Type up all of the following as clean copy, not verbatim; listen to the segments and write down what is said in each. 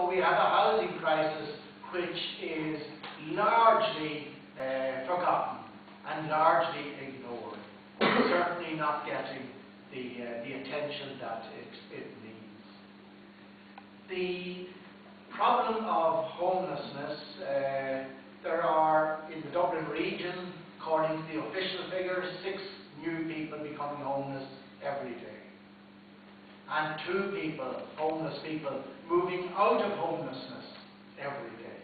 we have a housing crisis which is largely forgotten and largely ignored. It's certainly not getting the attention that it needs. The problem of homelessness, there are, in the Dublin region, according to the official figures, 6 new people becoming homeless every day. And 2 people, homeless people, moving out of homelessness every day.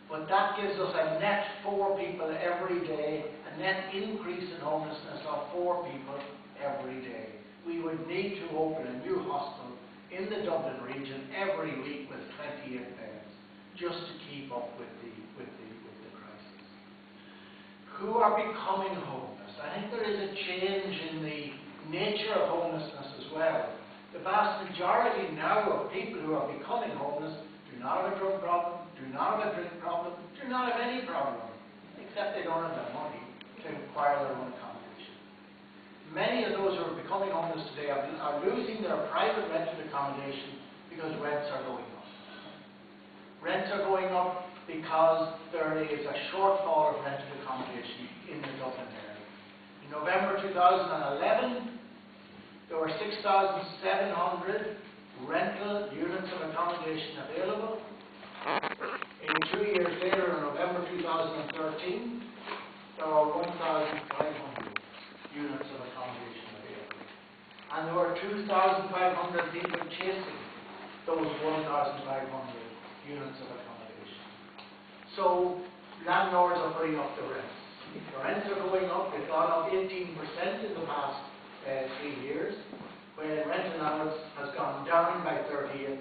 But that gives us a net 4 people every day, a net increase in homelessness of 4 people every day. We would need to open a new hostel in the Dublin region every week with 28 beds, just to keep up with the crisis. Who are becoming homeless? I think there is a change in the nature of homelessness as well. The vast majority now of people who are becoming homeless do not have a drug problem, do not have a drink problem, do not have any problem, except they don't have the money to acquire their own accommodation. Many of those who are becoming homeless today are losing their private rented accommodation because rents are going up. Rents are going up because there is a shortfall of rented accommodation in the Dublin area. In November 2011, there were 6,700 rental units of accommodation available. In 2 years later, in November 2013, there were 1,500 units of accommodation available. And there were 2,500 people chasing those 1,500 units of accommodation. So landlords are putting up the rents. The rents are going up. They've gone up 18% in the past 3 years, when rent allowance has gone down by 38%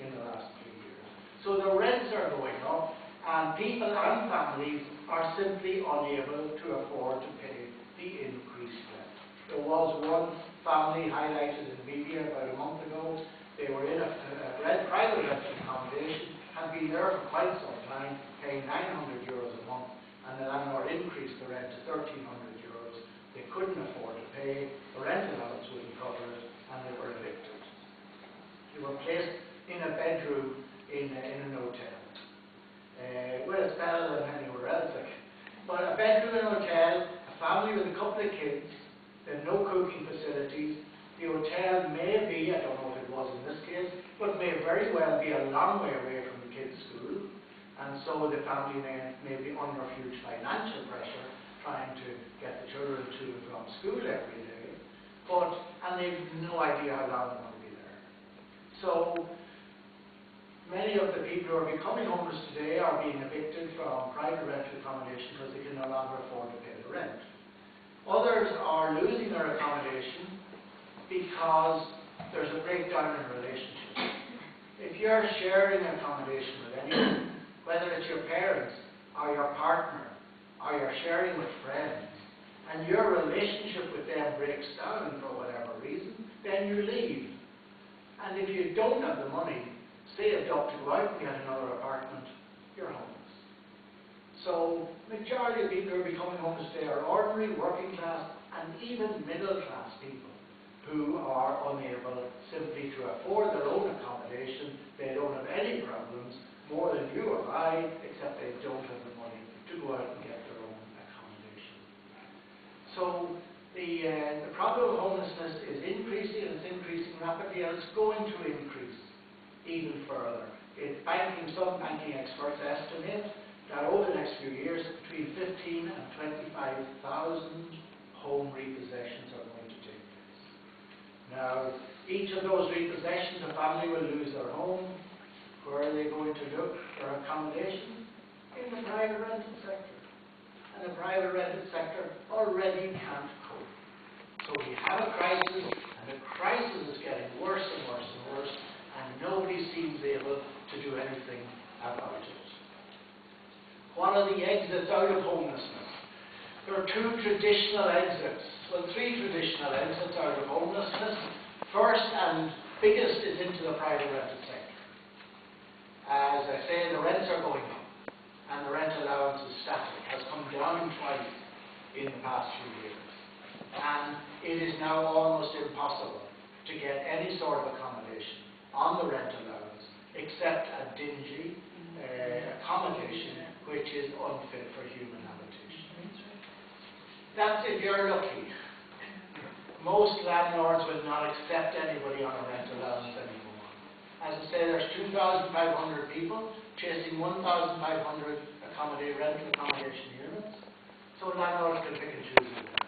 in the last 3 years. So the rents are going up, and people and families are simply unable to afford to pay the increased rent. There was one family highlighted in the media about a month ago. They were in a private rented accommodation, had been there for quite some time, paying €900 a month, and the landlord increased the rent to €1,300. They couldn't afford to pay, the rent allowance wouldn't cover it, and they were evicted. They were placed in a bedroom in an hotel. Well, it's better than anywhere else. But a bedroom in a hotel, a family with a couple of kids, they have no cooking facilities. The hotel may be, I don't know if it was in this case, but may very well be a long way away from the kids' school, and so the family may be under huge financial pressure trying to get the children to and from school every day, and they've no idea how long they're going to be there. So many of the people who are becoming homeless today are being evicted from private rental accommodation because they can no longer afford to pay the rent. Others are losing their accommodation because there's a breakdown in relationships. If you're sharing accommodation with anyone, whether it's your parents or your partner, or you're sharing with friends, and your relationship with them breaks down for whatever reason, then you leave. And if you don't have the money saved up to go out and get another apartment, you're homeless. So, majority of people who are becoming homeless today are ordinary, working class, and even middle class people who are unable simply to afford their own accommodation. They don't have any problems more than you or I, except they don't have the money to go out and get their own accommodation. So the problem of homelessness is increasing, and it's increasing rapidly, and it's going to increase even further. Some banking experts estimate that over the next few years, between 15,000 and 25,000 home repossessions are going to take place. Now, each of those repossessions, a family will lose their home. Where are they going to look for accommodation? In the private rental sector. And the private rental sector already can't cope. So we have a crisis, and the crisis is getting worse and worse and worse, and nobody seems able to do anything about it. What are the exits out of homelessness? There are 2 traditional exits. Well, 3 traditional exits out of homelessness. First and biggest is into the private rental sector. As I say, the rents are going up, and the rent allowance is static, has come down twice in the past few years. And it is now almost impossible to get any sort of accommodation on the rent allowance, accept a dingy accommodation which is unfit for human habitation. That's if you're lucky. Most landlords will not accept anybody on a rental allowance anymore. As I say, there's 2,500 people chasing 1,500 rental accommodation units. So landlords can pick and choose with that.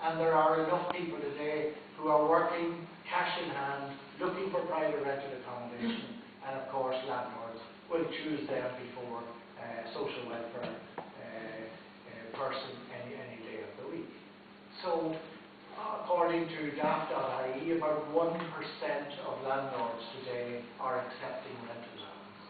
And there are enough people today who are working cash in hand, looking for private rental accommodation, and of course landlords will choose them before social welfare person any day of the week. So according to daft.ie, about 1% of landlords today are accepting rental allowance.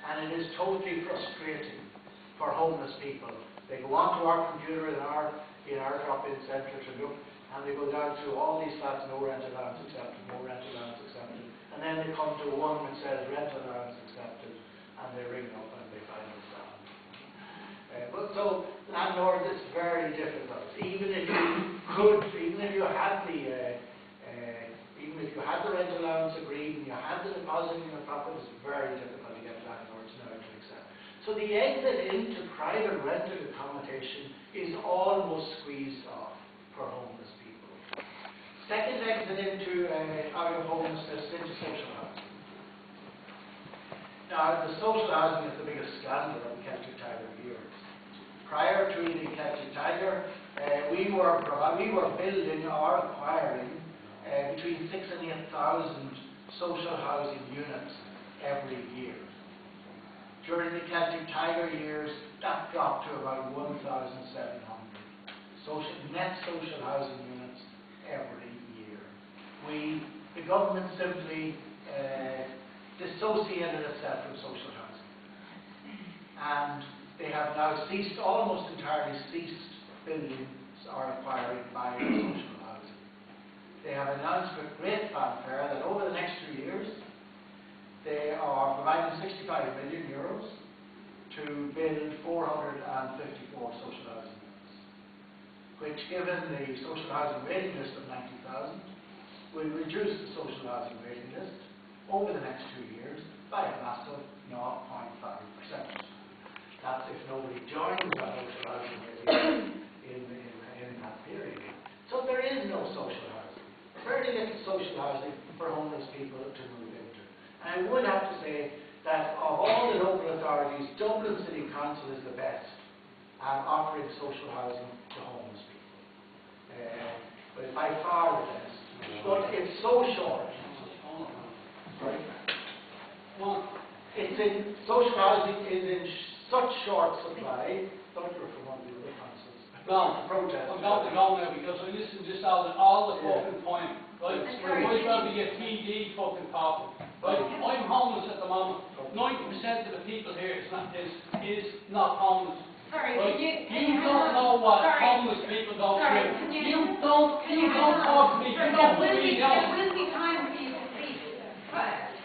And it is totally frustrating for homeless people. They go onto our computer in our drop-in centre to look, and they go down through all these flats, no rental allowance accepted, no rental allowance accepted, and then they come to one which says rental allowance accepted, and they ring up and they find it's down. But so landlords, it's very difficult. Even if you had the rental allowance agreed and you had the deposit in your property, it's very difficult to get landlords now to accept. So the exit into private rental accommodation is almost squeezed off for homeless people. Second exit into out of homelessness into social housing. Now, the social housing is the biggest scandal of the Celtic Tiger years. Prior to the Celtic Tiger, we were building or acquiring between 6,000 and 8,000 social housing units every year. During the Celtic Tiger years, that dropped to about 1,700 net social housing units every year. The government simply dissociated itself from social housing, and they have now almost entirely ceased building or acquiring by social housing. They have announced with great fanfare that over the next 2 years they are providing €65 million to build 454 social housing units, which, given the social housing waiting list of 90,000, will reduce the social housing waiting list over the next 2 years by a massive 0.5%. That's if nobody joins the social housing in that period. So there is no social housing. Very little social housing for homeless people to move into. And I would have to say that of all the local authorities, Dublin City Council is the best at offering social housing to homeless people. But by far the best. But it's so short. Right? It's in social housing is in such short supply. Don't hear from one of the other councils. No, protest. I'm going to go now because I listen to this all the fucking time. Right? There might well be a TD fucking talking. Right? I'm homeless at the moment. 90% of the people here is not homeless. Sorry, right? you don't know what homeless people go through. You don't talk to me. You don't really know. There will be time for you to speak.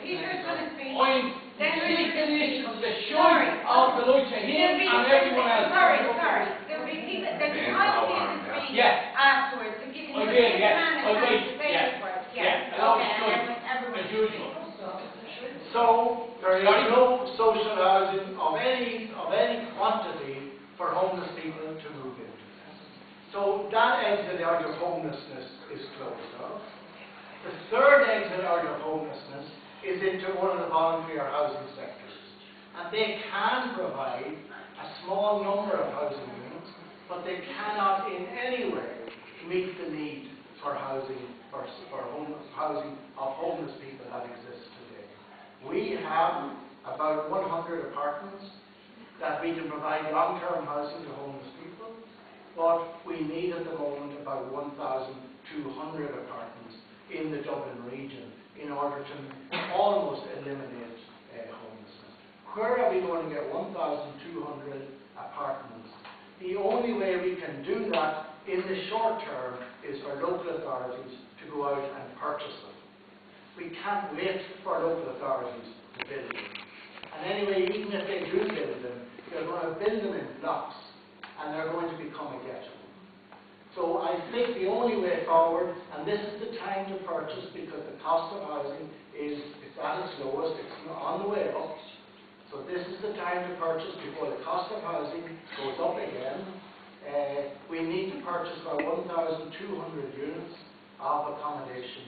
Peter's going to speak. I'm seeking this from the shine of the lights of him and everyone else. Sorry. There will be people. There'll be time for you to speak afterwards. To give you I will, yeah. to say his words. Yeah. Okay, everyone as usual. So there is no social housing of any quantity for homeless people to move into. So that exit out of homelessness is closed off. The third exit out of homelessness is into one of the voluntary or housing sectors. And they can provide a small number of housing units, but they cannot in any way meet the need for housing of homeless people that exists today. We have about 100 apartments that we can provide long-term housing to homeless people, but we need at the moment about 1,200 apartments in the Dublin region in order to almost eliminate homelessness. Where are we going to get 1,200 apartments? The only way we can do that in the short term is for local authorities to go out and purchase them. We can't wait for local authorities to build them. And anyway, even if they do build them, they're going to build them in blocks and they're going to become a ghetto. So I think the only way forward, and this is the time to purchase because the cost of housing is at its lowest, it's on the way up. So this is the time to purchase before the cost of housing goes up again. We need to purchase about 1,200 units of accommodation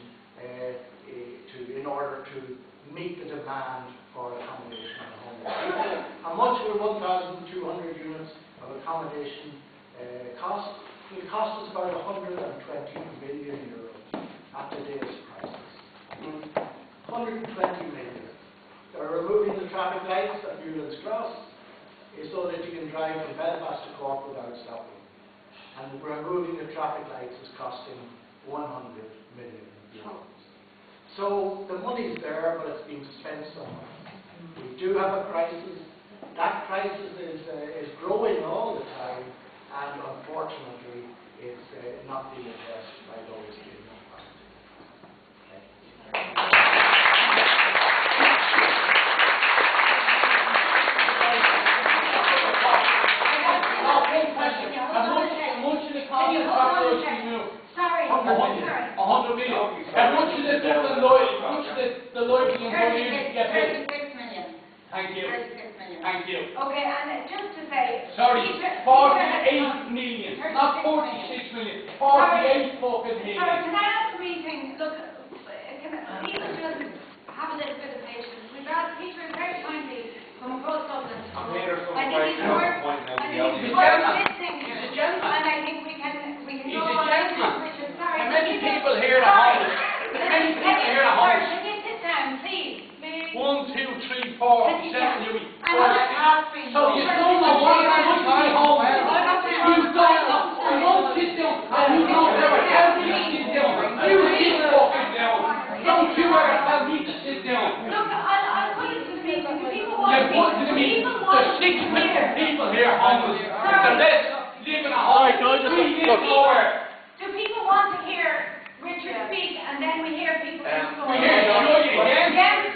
in order to meet the demand for accommodation at home. How much will 1,200 units of accommodation cost? It will cost us about 120 million euros at today's prices. 120 million. They're removing the traffic lights at Newlands Cross so that you can drive from Belfast to Cork without stopping. And removing the traffic lights is costing 100 million euros. So the money's there, but it's being spent somewhere. We do have a crisis. That crisis is growing all the time, and unfortunately, it's not being addressed by those in the party. Sorry. 100 million. How much is the Dublin Lloyd? How much is the Lloyd employees get paid? 36 million. Thank you. 36 million. Thank you. Okay, and just to say... Sorry, 48 million, not 46 million. 48 fucking million. Sorry, can I ask a meeting? Look, people just have a little bit of patience. We've asked Peter very kindly from across Dublin. I think he's worth listening to. And I think we can He's go a on. gentleman. Sorry. How many people here at home? How many people here at home? Can you sit down, please? 1, 2, 3, 4, 7, you I want to ask you. So you don't know what I'm going to home. You don't know. You won't sit down. And you don't ever tell me to sit down. You sit fucking down. Don't you ever tell me to sit down. Look, I'll put it to the meeting. The people want You're putting to me, there's 6 million people here homeless. The rest live in a home. We live nowhere. Do people want to hear Richard speak and then we hear people in the We hear you again. Yes?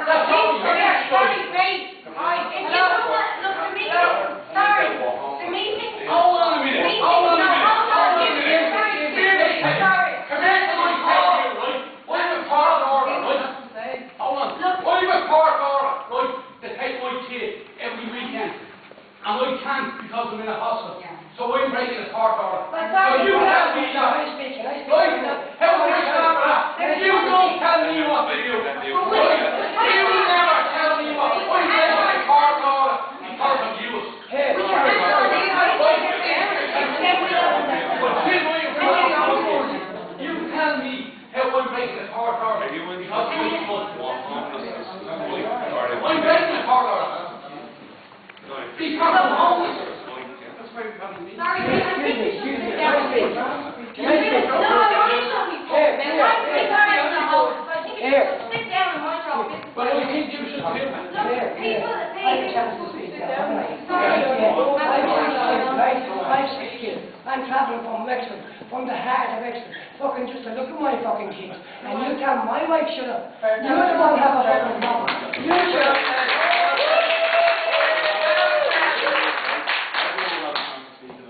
That's all we heard. Sorry, great. If you don't want, look, the meeting, sorry, the meeting. Hold on a minute. Hold on a minute. Hold on a minute. Sorry. Come here to my tell you, right? I'm a part order, right? Hold on. I'm a part order, right? To take my kid every weekend. And I can't because I'm in a hospital. So I'm breaking the part order. So you tell me that. Right? How am I stop that? You don't tell me what to do. Right? You never tell me what to do. I'm breaking the part order because of you. You tell me how I'm breaking the part order because you I'm breaking the part order. Because I'm homeless. Sorry, I think you should sit down. No, I want to be told. I'm sorry, I'm not homeless, but I think you should sit down and watch our business. But I think you should do that. Look, people, I'm traveling from Wexford, from the heart of Wexford, fucking just to look at my fucking kids, and you tell my wife shut up. You're the one have a fucking problem. You shut up.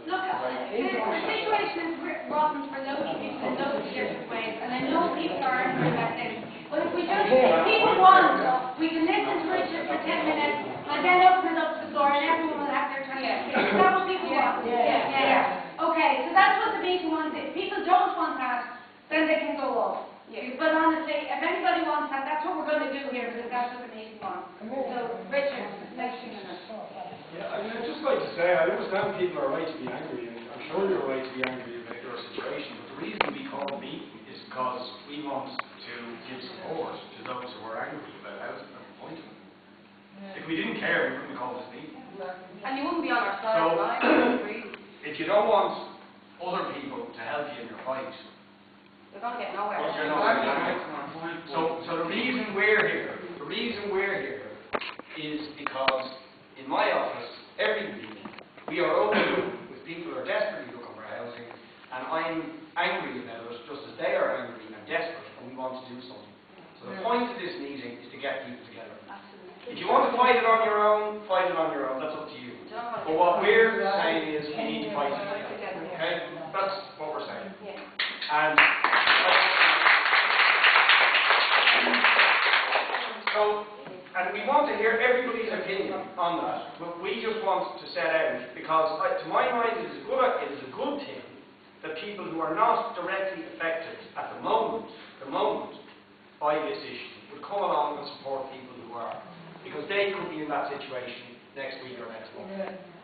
Look, the situation is rotten for loads of people in loads of different ways, and I know people are angry about this. But if we just, if people want, we can listen to Richard for 10 minutes, and then open it up to the floor, and everyone will have their turn. Is that what people want? Yeah. Okay, so that's what the meeting wants. If people don't want that, then they can go off. But honestly, if anybody wants that, that's what we're going to do here, because that's what the meeting wants. So, Richard, next few minutes. Yeah, I mean, I'd just like to say, I understand people are right to be angry, and I'm sure you're right to be angry about your situation, but the reason we call a meeting is because we want to give support to those who are angry about housing and appointing. If we didn't care, we wouldn't call this meeting. And you wouldn't be on our side, So, right? I agree. If you don't want other people to help you in your fight, You're going to get nowhere. you're not going to get anywhere. So the reason we're here is because in my office, every week, we are open with people who are desperately looking for housing, and I'm angry about it, just as they are angry and desperate, and we want to do something. So the point of this meeting is to get people together. If you want to fight it on your own, fight it on your own, that's up to you. But what we're saying is we need to fight it together. Okay? That's what we're saying. And And we want to hear everybody's opinion on that, but we just want to set out, because to my mind it is a good thing that people who are not directly affected at the moment by this issue would come along and support people who are, because they could be in that situation next week or next month.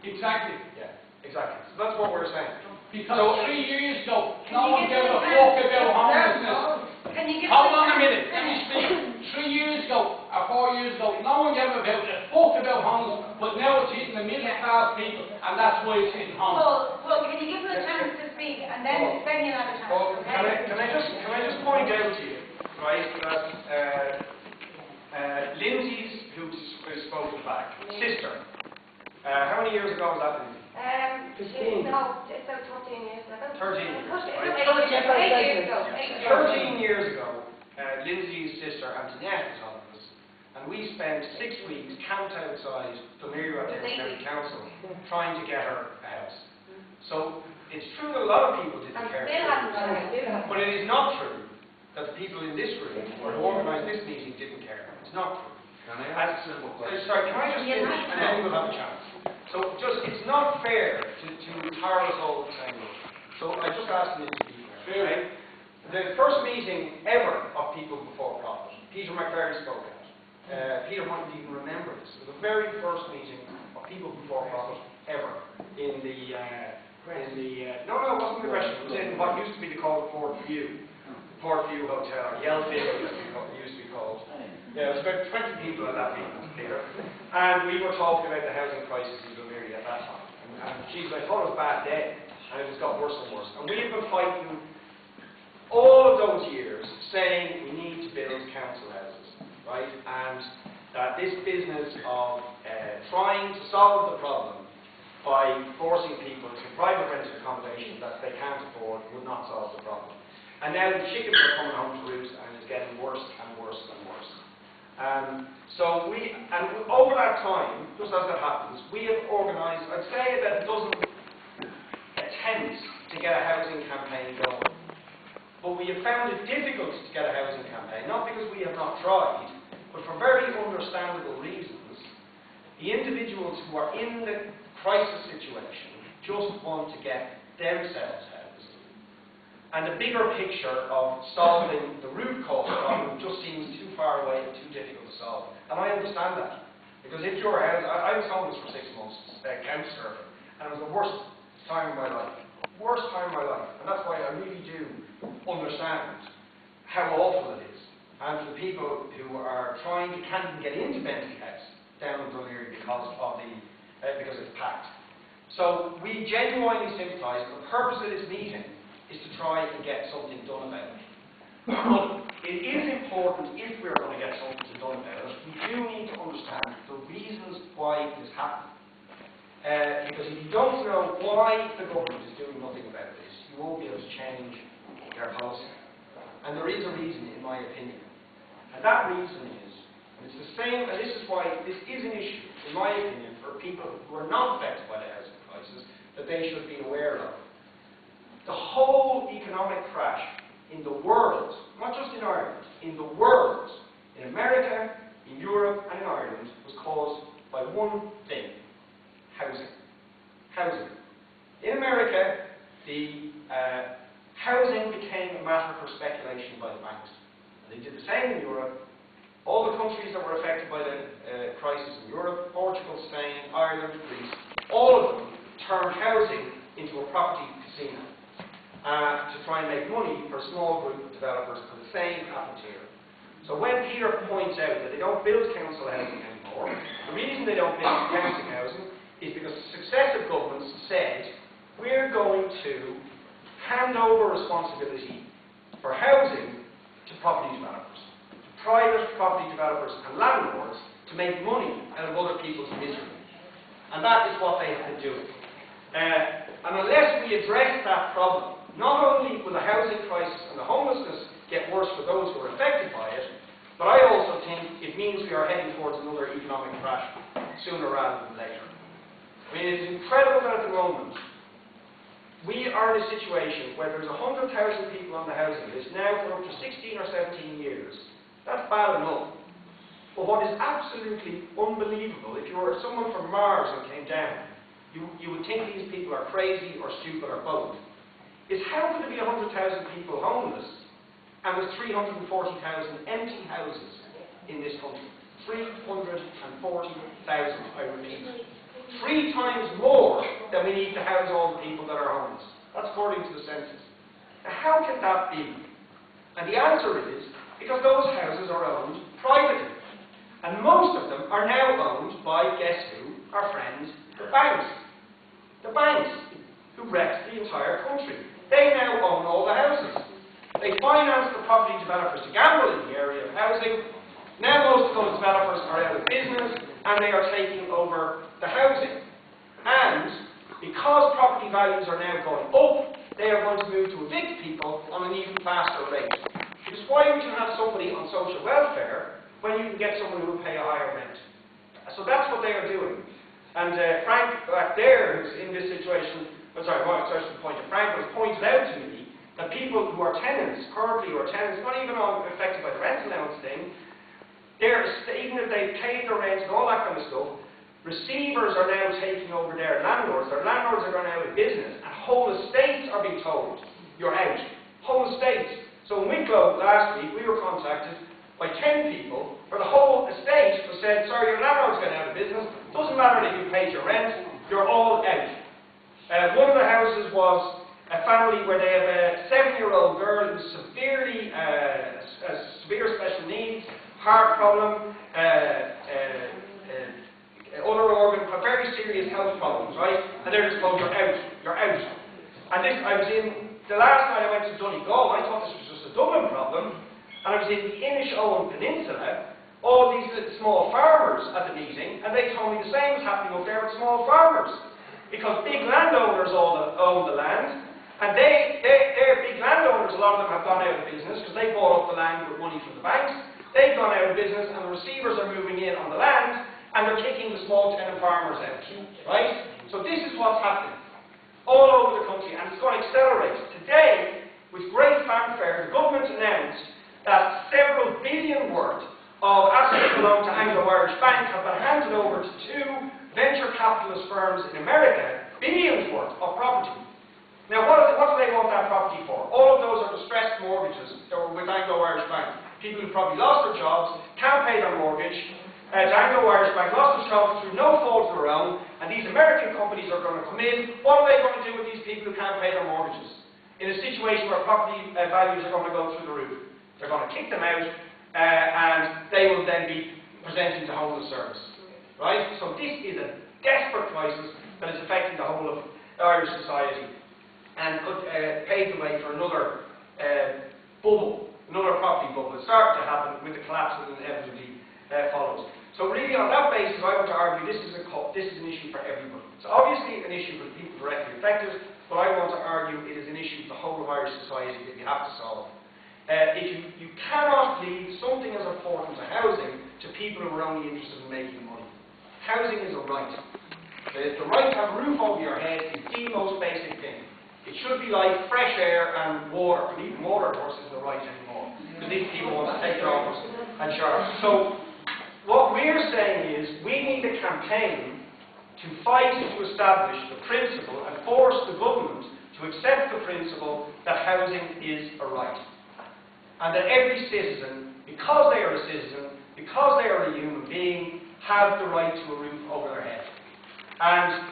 Exactly. Yeah, exactly. So that's what we're saying. Because 3 years ago, no one gave a fuck about homelessness. Can you give Hold on a minute, let me speak. 3 years ago, or 4 years ago, no one gave a fuck about homelessness, but now it's hitting the middle class people, and that's why it's hitting homeless. Paul, can you give them a chance to speak, and then you'll have a chance, Well, okay? can I just point out to you, right, that Lindsay's, who spoke back, sister, how many years ago was that, Lindsay? 15. No, it's about 13 years ago. 13 years, right? 8 years ago. 13 years ago, Lindsay's sister Antoinette was on this, and we spent 6 weeks camped outside Laoghaire at the County Council trying to get her a house. So it's true that a lot of people didn't care. But it is not true that the people in this room or who organised this meeting didn't care. It's not true. Can I ask a simple question? Sorry, can I just finish and then we'll have a chance. So it's not fair to tar us all the same way. So I just asked them to be fair. Right? The first meeting ever of People Before Profit, Peter McVerry spoke at. Peter mightn't even remember this. It was the very first meeting of People Before Profit ever in the no, it wasn't the Gresham. It was in what used to be called the Port View Hotel, or Yelville, it used to be called. Yeah, it was about 20 people at that meeting, Peter. And we were talking about the housing crisis in Dublin at that time. And geez, I thought it was bad then, and it just got worse and worse. And we have been fighting all of those years, saying we need to build council houses, right? And that this business of trying to solve the problem by forcing people to private rented accommodation that they can't afford would not solve the problem. And now the chickens are coming home to roost, and it's getting worse and worse and worse. Over that time, just as it happens, we have organised, I'd say about a dozen attempts to get a housing campaign going. But we have found it difficult to get a housing campaign, not because we have not tried, but for very understandable reasons. The individuals who are in the crisis situation just want to get themselves housed. And the bigger picture of solving the root cause problem just seems too far away and too difficult to solve. And I understand that. Because if you're housed, I was homeless for 6 months, couch surfing, and it was the worst time of my life. Worst time of my life. And that's why I really do understand how awful it is. And for the people who are can't even get into Bentley House down in Laoghaire because it's packed. So we genuinely sympathise. The purpose of this meeting is to try and get something done about it. But it is important, if we're going to get something done about it, we do need to understand the reasons why it is happening. Because if you don't know why the government is doing nothing about this, you won't be able to change their policy. And there is a reason, in my opinion. And that reason is, and it's the same, and this is why this is an issue, in my opinion, for people who are not affected by the housing crisis, that they should be aware of. The whole economic crash in the world, not just in Ireland, in the world, in America, in Europe, and in Ireland, was caused by one thing: housing. Housing. In America, the housing became a matter for speculation by the banks. And they did the same in Europe. All the countries that were affected by the crisis in Europe, Portugal, Spain, Ireland, Greece, all of them turned housing into a property casino. To try and make money for a small group of developers, and the same happened here. So when Peter points out that they don't build council housing anymore, the reason they don't build council housing is because successive governments said, we're going to hand over responsibility for housing to property developers, to private property developers and landlords, to make money out of other people's misery. And that is what they have been doing. And unless we address that problem, not only will the housing crisis and the homelessness get worse for those who are affected by it, but I also think it means we are heading towards another economic crash sooner rather than later. I mean, it's incredible that at the moment we are in a situation where there's 100,000 people on the housing list now for up to 16 or 17 years. That's bad enough. But what is absolutely unbelievable, if you were someone from Mars and came down, you would think these people are crazy or stupid or both, is how could there be 100,000 people homeless and there's 340,000 empty houses in this country? 340,000, I repeat. 3 times more than we need to house all the people that are homeless. That's according to the census. Now, how can that be? And the answer is because those houses are owned privately. And most of them are now owned by, guess who? Our friends, the banks. The banks, who wrecked the entire country. They now own all the houses. They finance the property developers to gamble in the area of housing. Now most of those developers are out of business and they are taking over the housing. And because property values are now going up, they are going to move to evict people on an even faster rate. Which is why we can have somebody on social welfare when you can get someone who will pay a higher rent. So that's what they are doing. And Frank back there, who's in this situation, Frank was pointed out to me that people who are tenants, currently who are tenants, not even affected by the rent allowance thing, even if they've paid their rent and all that kind of stuff, receivers are now taking over their landlords. Their landlords are going out of business, and whole estates are being told, you're out. Whole estates. So in Wicklow last week, we were contacted by 10 people where the whole estate was said, sorry, your landlord's going out of business, doesn't matter that you paid your rent, you're all out. One of the houses was a family where they have a 7-year-old girl who's severely, severe special needs, heart problem, other organ, very serious health problems, right? And they're just told, you're out. And this, the last night I went to Donegal, I thought this was just a Dublin problem, and I was in the Inishowen Peninsula, all these little small farmers at the meeting, and they told me the same was happening up there with small farmers. Because big landowners own the land, and they're big landowners, a lot of them have gone out of business because they bought up the land with money from the banks. They've gone out of business and the receivers are moving in on the land and they're kicking the small tenant farmers out, right? So this is what's happening all over the country and it's going to accelerate. Today, with great fanfare, the government announced that several billion worth of assets belonging to Anglo-Irish Bank have been handed over to 2 venture capitalist firms in America, billions worth of property. Now what do they want that property for? All of those are distressed mortgages that were with Anglo-Irish Bank. People who probably lost their jobs, can't pay their mortgage. Anglo-Irish Bank lost their jobs through no fault of their own, and these American companies are going to come in. What are they going to do with these people who can't pay their mortgages? In a situation where property values are going to go through the roof. They're going to kick them out, and they will then be presenting the homeless service. Right? So this is a desperate crisis that is affecting the whole of Irish society and could pave the way for another bubble, another property bubble. It's starting to happen with the collapse that inevitably follows. So really on that basis I want to argue this is an issue for everybody. It's obviously an issue for the people directly affected, but I want to argue it is an issue for the whole of Irish society that we have to solve. You cannot leave something as important as housing to people who are only interested in making money. Housing is a right. The right to have a roof over your head is the most basic thing. It should be like fresh air and water. And even water, of course, isn't a right anymore. Because these people want to take their offers and charge. So, what we're saying is, we need a campaign to fight to establish the principle and force the government to accept the principle that housing is a right. And that every citizen, because they are a citizen, because they are a human being, have the right to a roof over their head. And